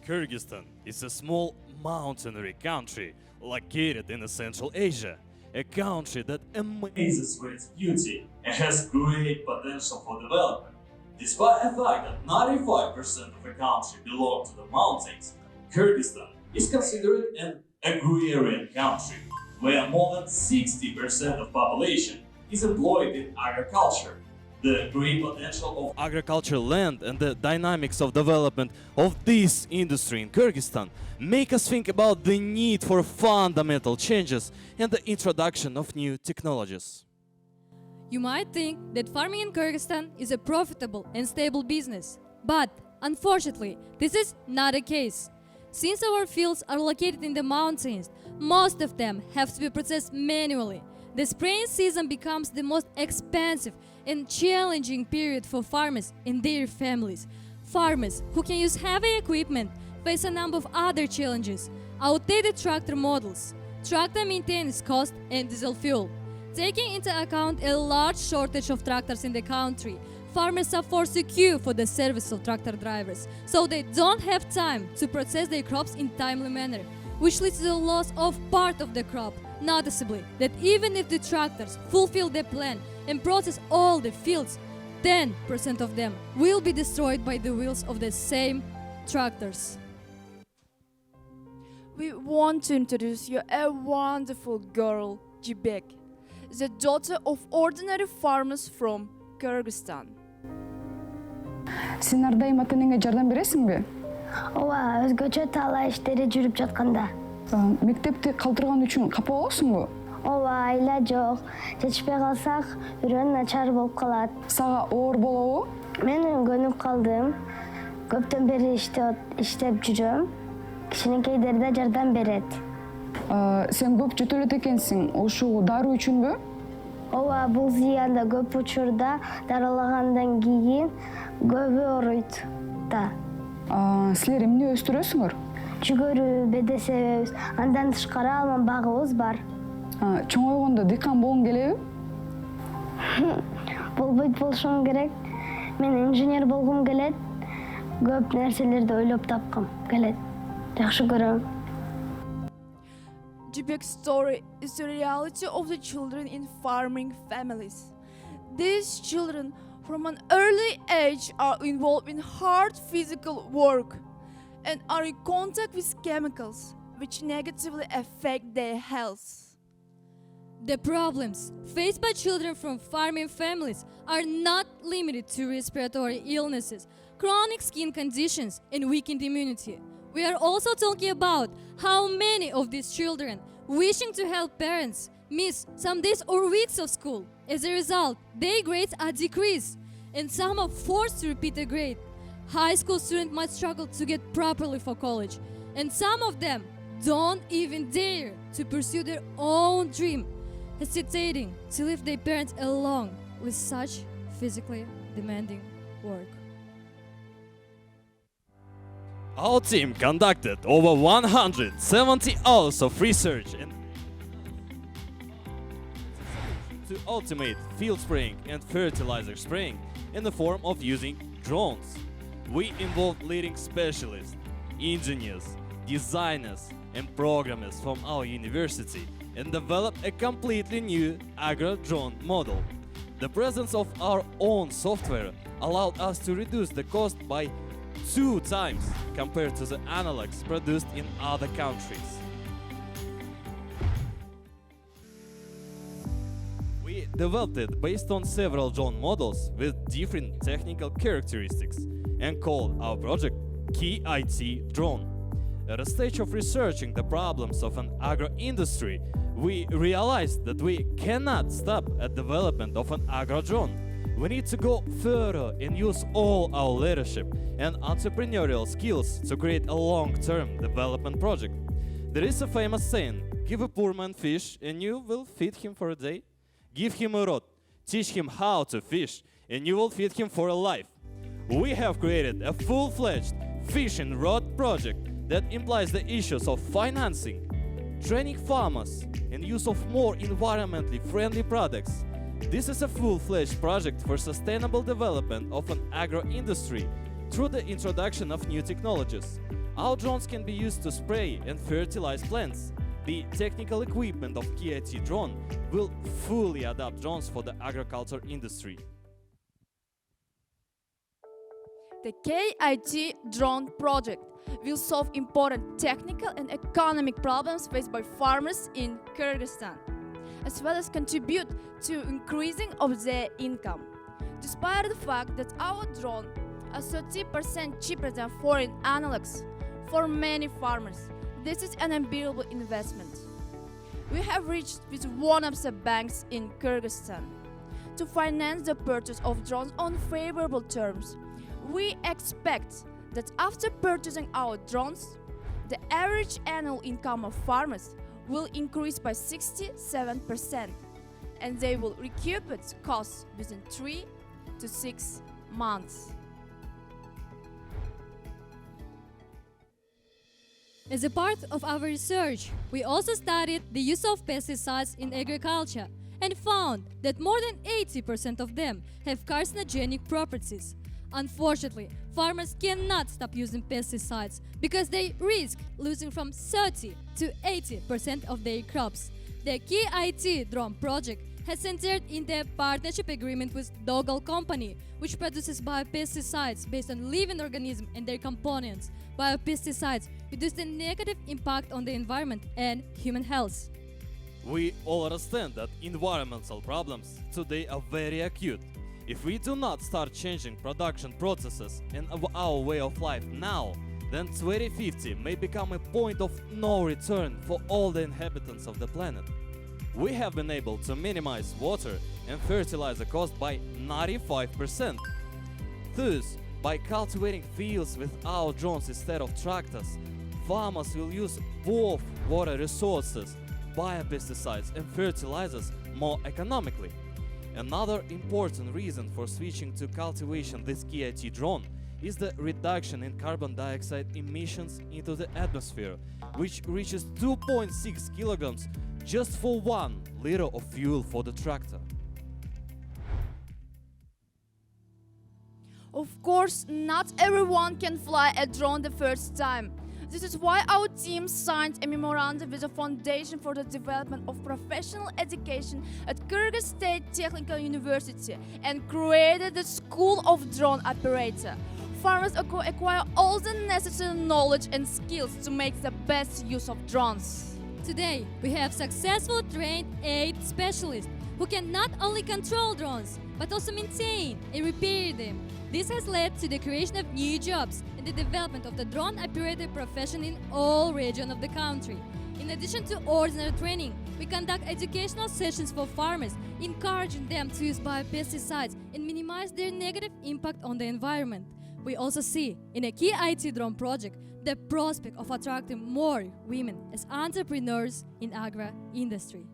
Kyrgyzstan is a small mountaineering country located in Central Asia, a country that amazes for its beauty and has great potential for development. Despite the fact that 95% of the country belongs to the mountains, Kyrgyzstan is considered an agrarian country, where more than 60% of population is employed in agriculture. The great potential of agricultural land and the dynamics of development of this industry in Kyrgyzstan make us think about the need for fundamental changes and the introduction of new technologies. You might think that farming in Kyrgyzstan is a profitable and stable business, but unfortunately, this is not the case. Since our fields are located in the mountains, most of them have to be processed manually. The spraying season becomes the most expensive and challenging period for farmers and their families. Farmers who can use heavy equipment face a number of other challenges: outdated tractor models, tractor maintenance cost, and diesel fuel. Taking into account a large shortage of tractors in the country, farmers are forced to queue for the service of tractor drivers, so they don't have time to process their crops in timely manner, which leads to the loss of part of the crop. Noticeably, that even if the tractors fulfill their plan and process all the fields, 10% of them will be destroyed by the wheels of the same tractors. We want to introduce you a wonderful girl, Jibek, the daughter of ordinary farmers from Kyrgyzstan. Сен ардайым ата-энеңе жардам бересиңби? Ооба, өзгөчө талай иштери жүрүп жатканда. Мектепти калтырган үчүн капа болосуңбу? Ооба, айла жок. Жетишпей калсак, үрөн начар болуп калат. Сага оор болобу? Мен көнүп калдым. Көптөн бери иштеп жүрөм. Кичинекейлерде жардам берет. Сен көп жөтөлөт экенсиң. Ушул дароо үчүнбү? Ооба, бул зыянда көп учурда даралагандан кийин көбү ооруйт да. Силер эмне өстүрөсүңөр? Жүгөрү, беде себебиз. Андан тышкары алман багыбыз бар. Чоңойгондо дыйкан болгуң келеби? Болбойт болушум керек. Мен инженер болгум келет. Көп нерселерди ойлоп тапкым келет. Жакшы көрөм. Jibek's story is the reality of the children in farming families. These children from an early age are involved in hard physical work and are in contact with chemicals which negatively affect their health. The problems faced by children from farming families are not limited to respiratory illnesses, chronic skin conditions, and weakened immunity. We are also talking about how many of these children, wishing to help parents, miss some days or weeks of school. As a result, their grades are decreased, and some are forced to repeat a grade. High school students might struggle to get properly for college, and some of them don't even dare to pursue their own dream, hesitating to leave their parents alone with such physically demanding work. Our team conducted over 170 hours of research and to automate field spraying and fertilizer spraying in the form of using drones. We involved leading specialists, engineers, designers, and programmers from our university and developed a completely new agro-drone model. The presence of our own software allowed us to reduce the cost by 2 times compared to the analogs produced in other countries. We developed it based on several drone models with different technical characteristics and called our project KIT Drone. At a stage of researching the problems of an agro-industry, we realized that we cannot stop at development of an agro-drone. We need to go further and use all our leadership and entrepreneurial skills to create a long-term development project. There is a famous saying, give a poor man fish and you will feed him for a day. Give him a rod, teach him how to fish, and you will feed him for a life. We have created a full-fledged fishing rod project that implies the issues of financing, training farmers, and use of more environmentally friendly products. This is a full-fledged project for sustainable development of an agro-industry through the introduction of new technologies. Our drones can be used to spray and fertilize plants. The technical equipment of KIT drone will fully adapt drones for the agriculture industry. The KIT drone project will solve important technical and economic problems faced by farmers in Kyrgyzstan, as well as contribute to increasing of their income. Despite the fact that our drone are 30% cheaper than foreign analogs, for many farmers, this is an unbearable investment. We have reached with one of the banks in Kyrgyzstan to finance the purchase of drones on favorable terms. We expect that after purchasing our drones, the average annual income of farmers will increase by 67%, and they will recoup its costs within 3 to 6 months. As a part of our research, we also studied the use of pesticides in agriculture and found that more than 80% of them have carcinogenic properties. Unfortunately, farmers cannot stop using pesticides because they risk losing from 30 to 80% of their crops. The KIT drone project has entered into a partnership agreement with doel company, which produces biopesticides based on living organisms and their components. Biopesticides reduce the negative impact on the environment and human health. We all understand that environmental problems today are very acute. If we do not start changing production processes and our way of life now, then 2050 may become a point of no return for all the inhabitants of the planet. We have been able to minimize water and fertilizer cost by 95%. Thus, by cultivating fields with our drones instead of tractors, farmers will use both water resources, biopesticides and fertilizers more economically. Another important reason for switching to cultivation this KIT drone is the reduction in carbon dioxide emissions into the atmosphere, which reaches 2.6 kilograms just for 1 liter of fuel for the tractor. Of course, not everyone can fly a drone the first time. This is why our team signed a memorandum with the Foundation for the Development of Professional Education at Kyrgyz State Technical University and created the School of Drone Operator. Farmers acquire all the necessary knowledge and skills to make the best use of drones. Today, we have successful trained 8 specialists who can not only control drones, but also maintain and repair them. This has led to the creation of new jobs and the development of the drone operator profession in all regions of the country. In addition to ordinary training, we conduct educational sessions for farmers, encouraging them to use biopesticides and minimize their negative impact on the environment. We also see in a KIT drone project the prospect of attracting more women as entrepreneurs in agro-industry.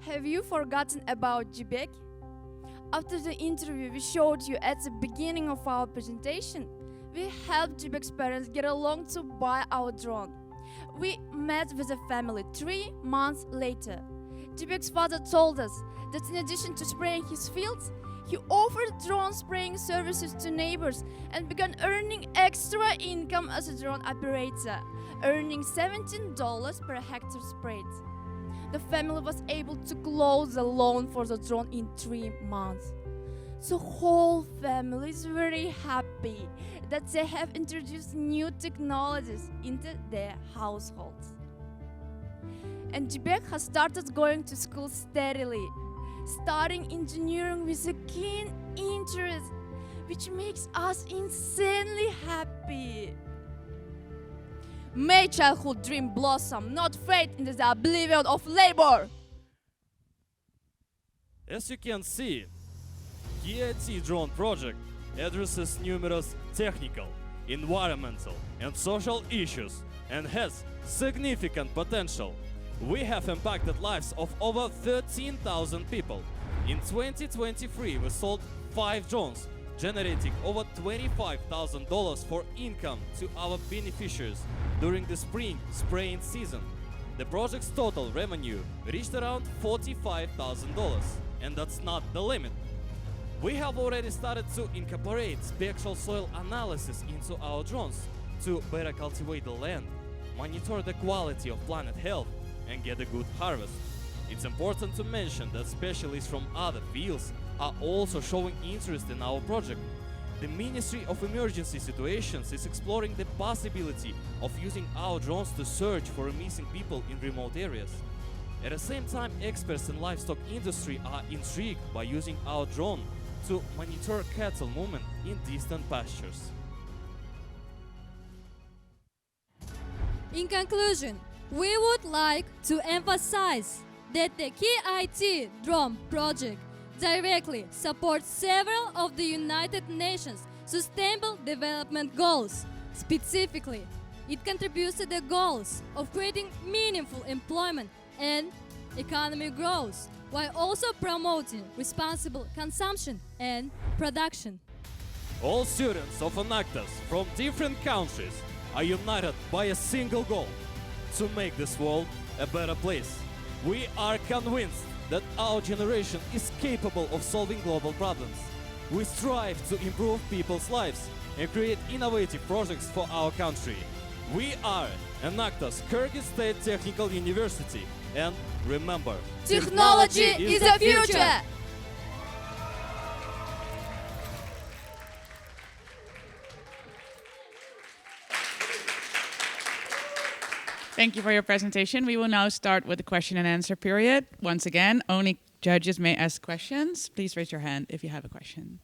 Have you forgotten about Jibek? After the interview we showed you at the beginning of our presentation, we helped Jibek's parents get along to buy our drone. We met with the family 3 months later. Jibek's father told us that in addition to spraying his fields, he offered drone spraying services to neighbors and began earning extra income as a drone operator, earning $17 per hectare sprayed. The family was able to close the loan for the drone in 3 months. The whole family is very happy that they have introduced new technologies into their households. And Jibek has started going to school steadily, studying engineering with a keen interest, which makes us insanely happy. May childhood dream blossom, not fade into the oblivion of labor. As you can see, KIT drone project addresses numerous technical, environmental and social issues and has significant potential. We have impacted lives of over 13,000 people. In 2023, we sold 5 drones, generating over $25,000 for income to our beneficiaries during the spring spraying season. The project's total revenue reached around $45,000, and that's not the limit. We have already started to incorporate spectral soil analysis into our drones to better cultivate the land, monitor the quality of plant health, and get a good harvest. It's important to mention that specialists from other fields are also showing interest in our project. The Ministry of Emergency Situations is exploring the possibility of using our drones to search for missing people in remote areas. At the same time, experts in livestock industry are intrigued by using our drone to monitor cattle movement in distant pastures. In conclusion, we would like to emphasize that the KIT drone project directly supports several of the United Nations Sustainable Development Goals. Specifically, it contributes to the goals of creating meaningful employment and economic growth, while also promoting responsible consumption and production. All students of Enactus from different countries are united by a single goal: to make this world a better place. We are convinced that our generation is capable of solving global problems. We strive to improve people's lives and create innovative projects for our country. We are Enactus Kyrgyzstan Technical University, and remember, Technology is the future! Thank you for your presentation. We will now start with the question and answer period. Once again, only judges may ask questions. Please raise your hand if you have a question.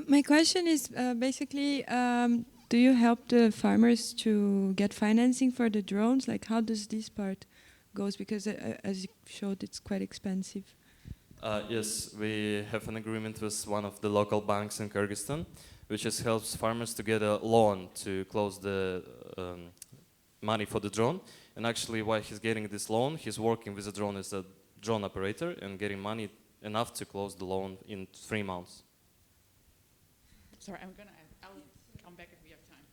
My question is basically, do you help the farmers to get financing for the drones? Like, how does this part goes? Because as you showed, it's quite expensive. Yes, we have an agreement with one of the local banks in Kyrgyzstan, which just helps farmers to get a loan to close the money for the drone. And actually, while he's getting this loan, he's working with the drone as a drone operator and getting money enough to close the loan in 3 months. Sorry, I'll come back if we have time.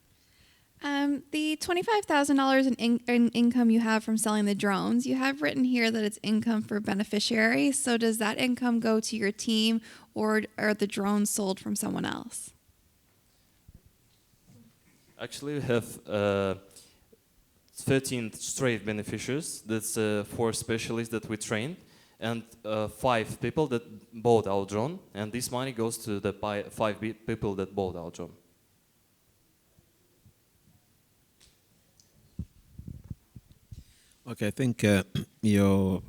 The $25,000 in income you have from selling the drones, you have written here that it's income for beneficiaries. So does that income go to your team, or are the drones sold from someone else? Actually, we have 13 straight beneficiaries. That's 4 specialists that we train, and 5 people that bought our drone. And this money goes to the 5 people that bought our drone. Okay, I think your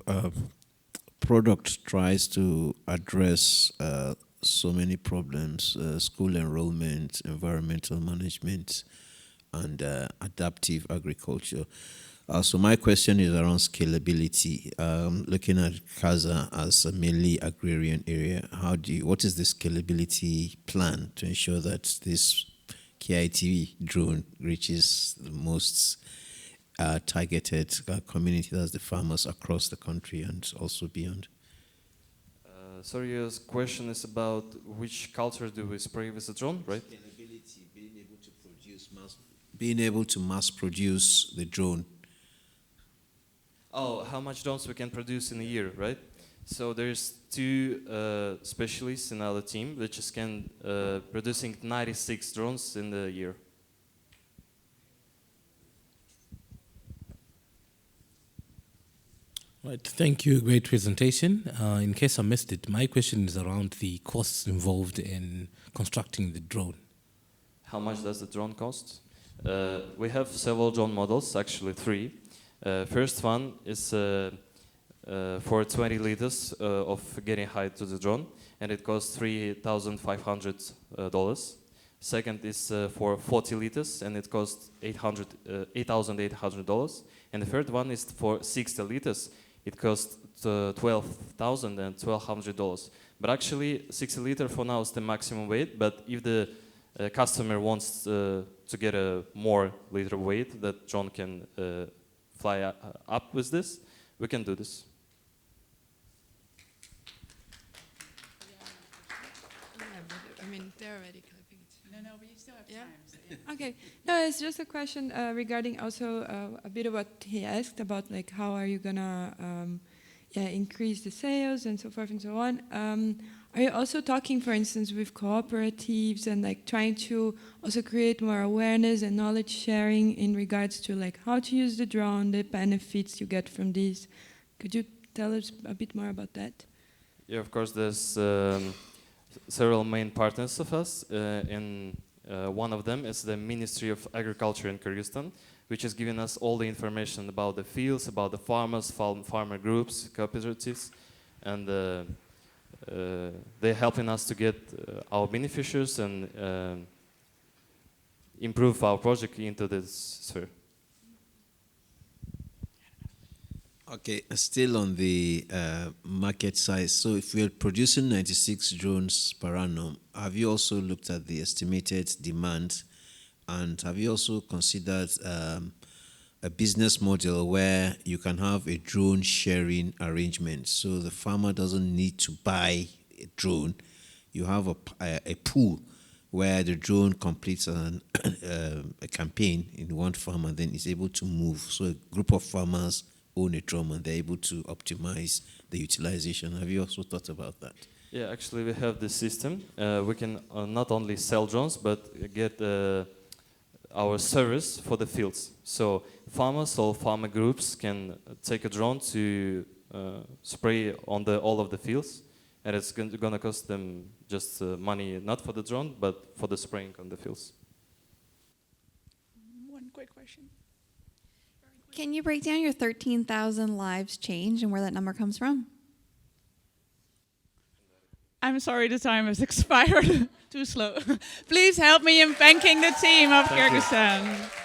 product tries to address so many problems: school enrollment, environmental management, and adaptive agriculture. So my question is around scalability. Looking at Kyrgyzstan as a mainly agrarian area, what is the scalability plan to ensure that this KIT drone reaches the most targeted community, that's the farmers across the country and also beyond? Sorry, your question is about which culture do we spray with the drone, right? Scalability, being able to mass produce the drone. Oh, how much drones we can produce in a year, right? So there's 2 specialists in our team which just can producing 96 drones in the year. Right, thank you. Great presentation. In case I missed it, my question is around the costs involved in constructing the drone. How much does the drone cost? We have several drone models, actually 3. First one is for 20 liters of getting height to the drone, and it costs $3,500. Second is for 40 liters, and it costs $8,800. And the third one is for 60 liters. It costs $12,000 and $1,200. But actually, 60 liter for now is the maximum weight. But if the customer wants to get a more liter weight that drone can fly up with this, we can do this. I mean, they're already clapping. No, but you still have time. So Okay. No, it's just a question regarding also a bit of what he asked about, like, how are you gonna increase the sales and so forth and so on. Are you also talking, for instance, with cooperatives and like trying to also create more awareness and knowledge sharing in regards to like how to use the drone, the benefits you get from this? Could you tell us a bit more about that? Yeah, of course, there's several main partners of us. One of them is the Ministry of Agriculture in Kyrgyzstan, which is giving us all the information about the fields, about the farmers, farmer groups, cooperatives, and they're helping us to get our beneficiaries and improve our project into this sphere. Okay, still on the market size. So if we're producing 96 drones per annum, have you also looked at the estimated demand? And have you also considered a business model where you can have a drone sharing arrangement? So the farmer doesn't need to buy a drone. You have a pool where the drone completes a campaign in one farm and then is able to move. So a group of farmers own a drone and they're able to optimize the utilization. Have you also thought about that? Yeah, actually we have this system. We can not only sell drones, but get our service for the fields. So farmers or farmer groups can take a drone to spray on all of the fields, and it's going to cost them just money, not for the drone, but for the spraying on the fields. One quick question. Can you break down your 13,000 lives change and where that number comes from? I'm sorry, the time has expired. Too slow. Please help me in thanking the team of Kyrgyzstan.